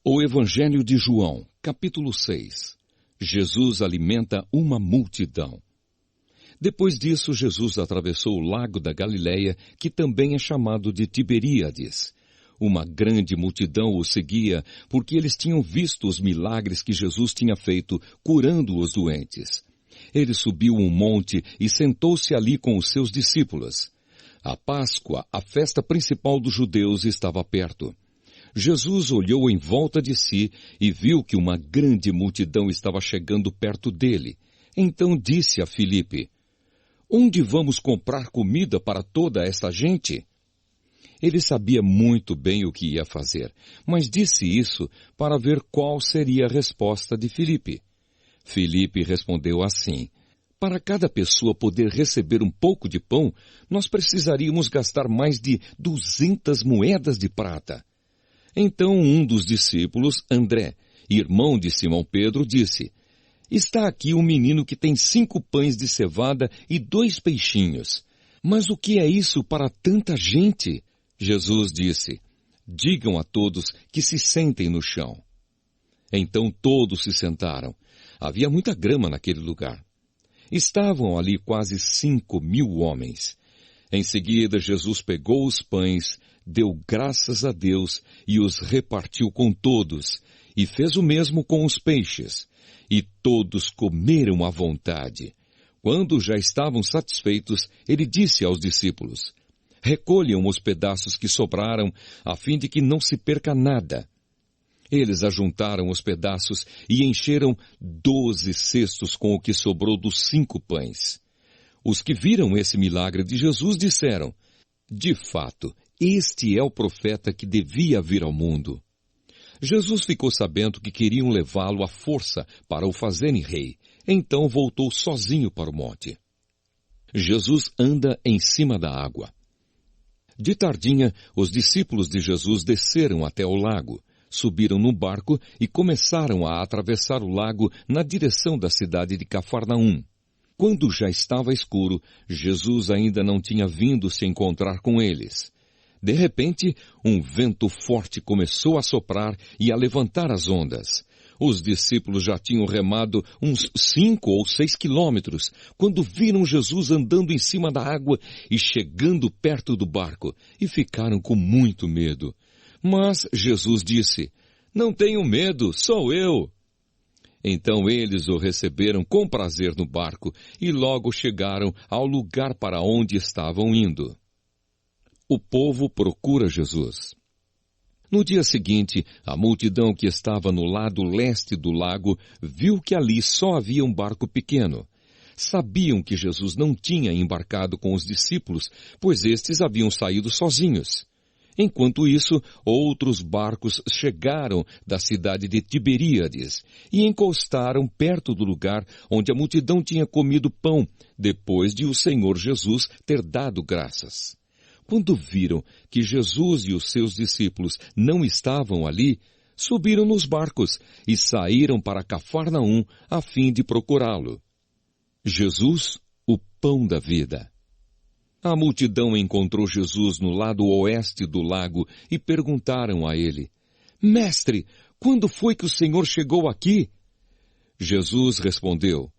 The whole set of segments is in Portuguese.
O Evangelho de João, capítulo 6. Jesus alimenta uma multidão. Depois disso, Jesus atravessou o lago da Galileia, que também é chamado de Tiberíades. Uma grande multidão o seguia, porque eles tinham visto os milagres que Jesus tinha feito, curando os doentes. Ele subiu um monte e sentou-se ali com os seus discípulos. A Páscoa, a festa principal dos judeus, estava perto. Jesus olhou em volta de si e viu que uma grande multidão estava chegando perto dele. Então disse a Filipe: "Onde vamos comprar comida para toda esta gente?" Ele sabia muito bem o que ia fazer, mas disse isso para ver qual seria a resposta de Filipe. Filipe respondeu assim: "Para cada pessoa poder receber um pouco de pão, nós precisaríamos gastar mais de 200 moedas de prata." Então um dos discípulos, André, irmão de Simão Pedro, disse: "Está aqui um menino que tem 5 pães de cevada e 2 peixinhos. Mas o que é isso para tanta gente?" Jesus disse: "Digam a todos que se sentem no chão." Então todos se sentaram. Havia muita grama naquele lugar. Estavam ali quase 5.000 homens. Em seguida, Jesus pegou os pães, deu graças a Deus e os repartiu com todos, e fez o mesmo com os peixes. E todos comeram à vontade. Quando já estavam satisfeitos, ele disse aos discípulos: "Recolham os pedaços que sobraram, a fim de que não se perca nada." Eles ajuntaram os pedaços e encheram 12 cestos com o que sobrou dos 5 pães. Os que viram esse milagre de Jesus disseram: "De fato, este é o profeta que devia vir ao mundo." Jesus ficou sabendo que queriam levá-lo à força para o fazerem rei. Então voltou sozinho para o monte. Jesus anda em cima da água. De tardinha, os discípulos de Jesus desceram até o lago, subiram no barco e começaram a atravessar o lago na direção da cidade de Cafarnaum. Quando já estava escuro, Jesus ainda não tinha vindo se encontrar com eles. De repente, um vento forte começou a soprar e a levantar as ondas. Os discípulos já tinham remado uns 5 ou 6 quilômetros, quando viram Jesus andando em cima da água e chegando perto do barco, e ficaram com muito medo. Mas Jesus disse: "Não tenham medo, sou eu." Então eles o receberam com prazer no barco e logo chegaram ao lugar para onde estavam indo. O povo procura Jesus. No dia seguinte, a multidão que estava no lado leste do lago viu que ali só havia um barco pequeno. Sabiam que Jesus não tinha embarcado com os discípulos, pois estes haviam saído sozinhos. Enquanto isso, outros barcos chegaram da cidade de Tiberíades e encostaram perto do lugar onde a multidão tinha comido pão, depois de o Senhor Jesus ter dado graças. Quando viram que Jesus e os seus discípulos não estavam ali, subiram nos barcos e saíram para Cafarnaum a fim de procurá-lo. Jesus, o pão da vida. A multidão encontrou Jesus no lado oeste do lago e perguntaram a ele: "Mestre, quando foi que o Senhor chegou aqui?" Jesus respondeu: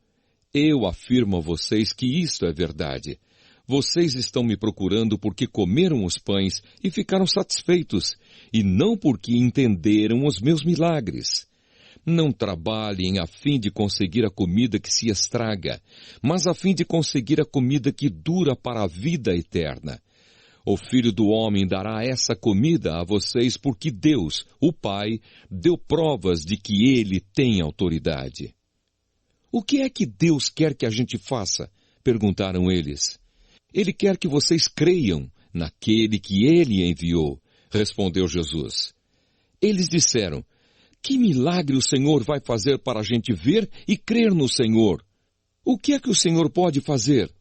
"Eu afirmo a vocês que isto é verdade. Vocês estão me procurando porque comeram os pães e ficaram satisfeitos, e não porque entenderam os meus milagres. Não trabalhem a fim de conseguir a comida que se estraga, mas a fim de conseguir a comida que dura para a vida eterna. O Filho do Homem dará essa comida a vocês porque Deus, o Pai, deu provas de que Ele tem autoridade." "O que é que Deus quer que a gente faça?" perguntaram eles. "Ele quer que vocês creiam naquele que Ele enviou", respondeu Jesus. Eles disseram: "Que milagre o Senhor vai fazer para a gente ver e crer no Senhor? O que é que o Senhor pode fazer?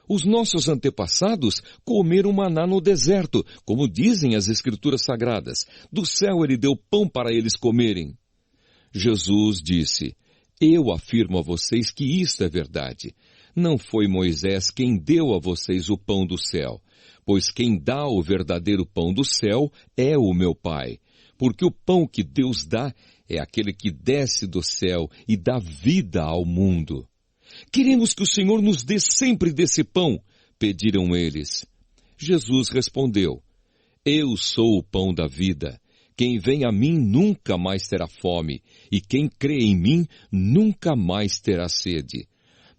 Os nossos antepassados comeram maná no deserto, como dizem as Escrituras Sagradas. Do céu Ele deu pão para eles comerem." Jesus disse: "Eu afirmo a vocês que isto é verdade. Não foi Moisés quem deu a vocês o pão do céu. pois quem dá o verdadeiro pão do céu é o meu Pai, porque o pão que Deus dá é aquele que desce do céu e dá vida ao mundo. Queremos que o Senhor nos dê sempre desse pão, pediram eles. Jesus respondeu, eu sou o pão da vida. Quem vem a mim nunca mais terá fome, e quem crê em mim nunca mais terá sede.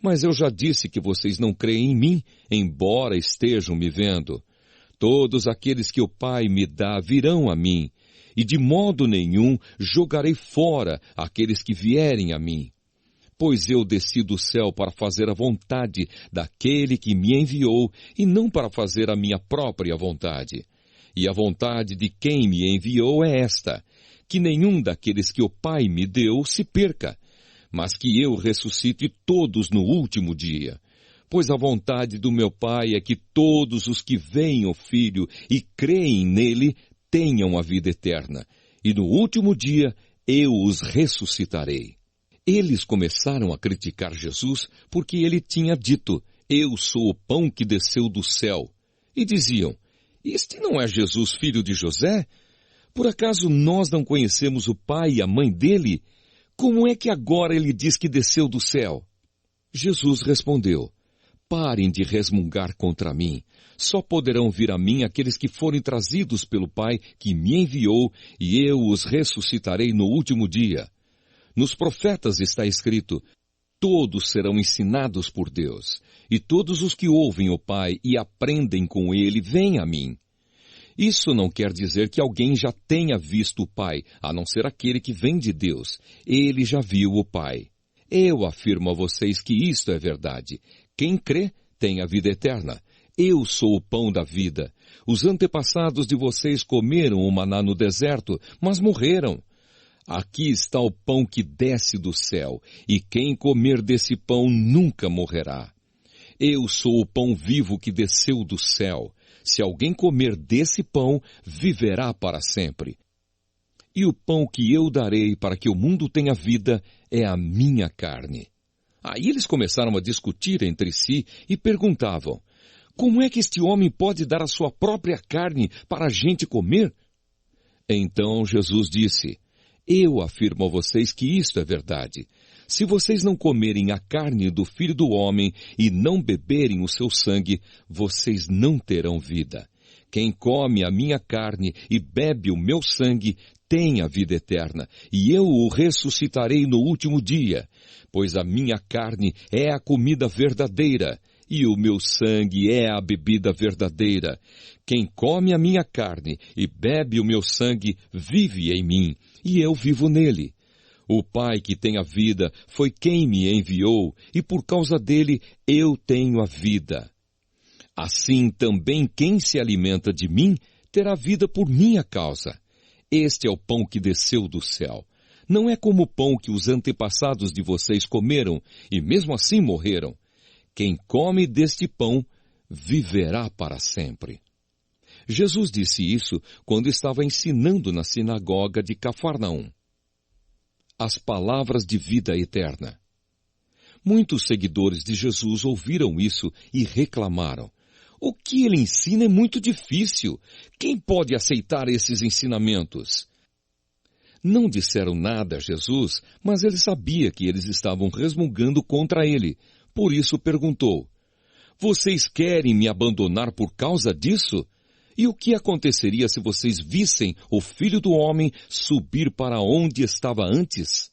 Mas eu já disse que vocês não creem em mim, embora estejam me vendo. Todos aqueles que o Pai me dá virão a mim, e de modo nenhum jogarei fora aqueles que vierem a mim. Pois eu desci do céu para fazer a vontade daquele que me enviou, e não para fazer a minha própria vontade. E a vontade de quem me enviou é esta, que nenhum daqueles que o Pai me deu se perca, mas que eu ressuscite todos no último dia. Pois a vontade do meu Pai é que todos os que veem o Filho e creem nele tenham a vida eterna, e no último dia eu os ressuscitarei. Eles começaram a criticar Jesus porque ele tinha dito, eu sou o pão que desceu do céu. E diziam, este não é Jesus, filho de José? Por acaso nós não conhecemos o pai e a mãe dele? Como é que agora ele diz que desceu do céu? Jesus respondeu, parem de resmungar contra mim. Só poderão vir a mim aqueles que forem trazidos pelo Pai que me enviou, e eu os ressuscitarei no último dia. Nos profetas está escrito, todos serão ensinados por Deus, e todos os que ouvem o Pai e aprendem com ele, vêm a mim. Isso não quer dizer que alguém já tenha visto o Pai, a não ser aquele que vem de Deus. Ele já viu o Pai. Eu afirmo a vocês que isto é verdade. Quem crê tem a vida eterna. Eu sou o pão da vida. Os antepassados de vocês comeram o maná no deserto, mas morreram. Aqui está o pão que desce do céu, e quem comer desse pão nunca morrerá. Eu sou o pão vivo que desceu do céu. Se alguém comer desse pão, viverá para sempre. E o pão que eu darei para que o mundo tenha vida é a minha carne. Aí eles começaram a discutir entre si e perguntavam, como é que este homem pode dar a sua própria carne para a gente comer? Então Jesus disse, eu afirmo a vocês que isto é verdade. Se vocês não comerem a carne do Filho do Homem e não beberem o seu sangue, vocês não terão vida. Quem come a minha carne e bebe o meu sangue tem a vida eterna, e eu o ressuscitarei no último dia, pois a minha carne é a comida verdadeira, e o meu sangue é a bebida verdadeira. Quem come a minha carne e bebe o meu sangue vive em mim, e eu vivo nele. O Pai que tem a vida foi quem me enviou, e por causa dele eu tenho a vida. Assim também quem se alimenta de mim terá vida por minha causa. Este é o pão que desceu do céu. Não é como o pão que os antepassados de vocês comeram, e mesmo assim morreram. Quem come deste pão viverá para sempre. Jesus disse isso quando estava ensinando na sinagoga de Cafarnaum. As palavras de vida eterna. Muitos seguidores de Jesus ouviram isso e reclamaram. O que ele ensina é muito difícil. Quem pode aceitar esses ensinamentos? Não disseram nada a Jesus, mas ele sabia que eles estavam resmungando contra ele. Por isso perguntou, vocês querem me abandonar por causa disso? E o que aconteceria se vocês vissem o Filho do Homem subir para onde estava antes?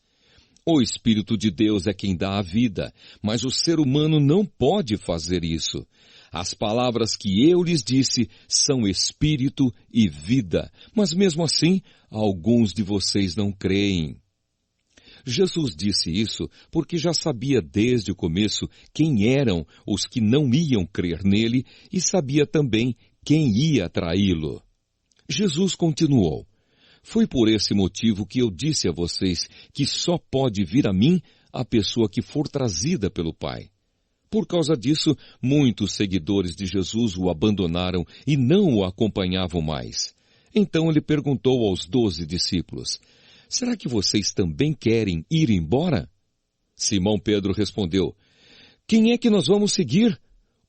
O Espírito de Deus é quem dá a vida, mas o ser humano não pode fazer isso. As palavras que eu lhes disse são espírito e vida, mas mesmo assim, alguns de vocês não creem. Jesus disse isso porque já sabia desde o começo quem eram os que não iam crer nele e sabia também quem ia traí-lo. Jesus continuou, foi por esse motivo que eu disse a vocês que só pode vir a mim a pessoa que for trazida pelo Pai. Por causa disso, muitos seguidores de Jesus o abandonaram e não o acompanhavam mais. Então ele perguntou aos 12 discípulos, será que vocês também querem ir embora? Simão Pedro respondeu, quem é que nós vamos seguir?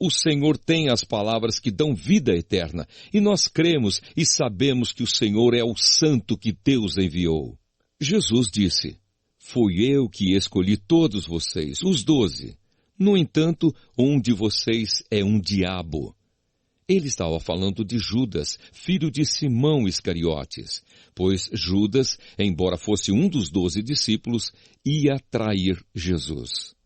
O Senhor tem as palavras que dão vida eterna, e nós cremos e sabemos que o Senhor é o Santo que Deus enviou. Jesus disse: Fui eu que escolhi todos vocês, os 12. No entanto, um de vocês é um diabo. Ele estava falando de Judas, filho de Simão Iscariotes, pois Judas, embora fosse um dos 12 discípulos, ia trair Jesus.